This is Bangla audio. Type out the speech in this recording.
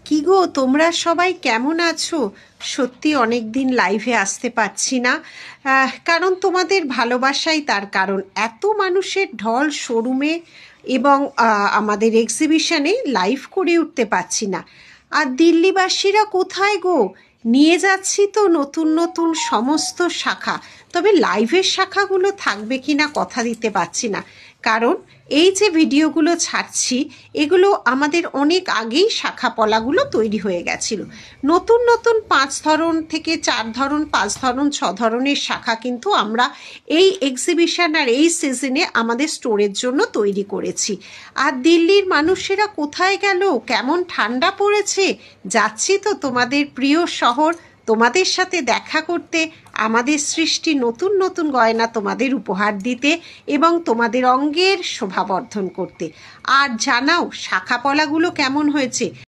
কি গো, তোমরা সবাই কেমন আছো? সত্যি অনেক দিন লাইভে আসতে পারছি না, কারণ তোমাদের ভালোবাসাই তার কারণ। এত মানুষের ঢল শোরুমে এবং আমাদের এক্সিবিশনে লাইভ করে উঠতে পারছি না। আর দিল্লিবাসীরা কোথায় গো? নিয়ে যাচ্ছি তো নতুন নতুন সমস্ত শাখা, তবে লাইভের শাখাগুলো থাকবে কি না কথা দিতে পারছি না, কারণ এই যে ভিডিওগুলো ছাড়ছি এগুলো আমাদের অনেক আগেই শাখা পলাগুলো তৈরি হয়ে গেছিল। নতুন নতুন 5 ধরন থেকে 4 ধরন, 5 ধরন, 6 ধরনের শাখা কিন্তু আমরা এই এক্সিবিশন আর এই সিজনে আমাদের স্টোরের জন্য তৈরি করেছি। আর দিল্লির মানুষেরা কোথায় গেল? কেমন ঠান্ডা পড়েছে! যাচ্ছি তো তোমাদের প্রিয় শহর তোমাদের সাথে দেখা করতে, আমাদের সৃষ্টি নতুন নতুন গয়না তোমাদের উপহার দিতে এবং তোমাদের অঙ্গের শোভাবর্ধন করতে। আর জানাও শাখা পলাগুলো কেমন হয়েছে।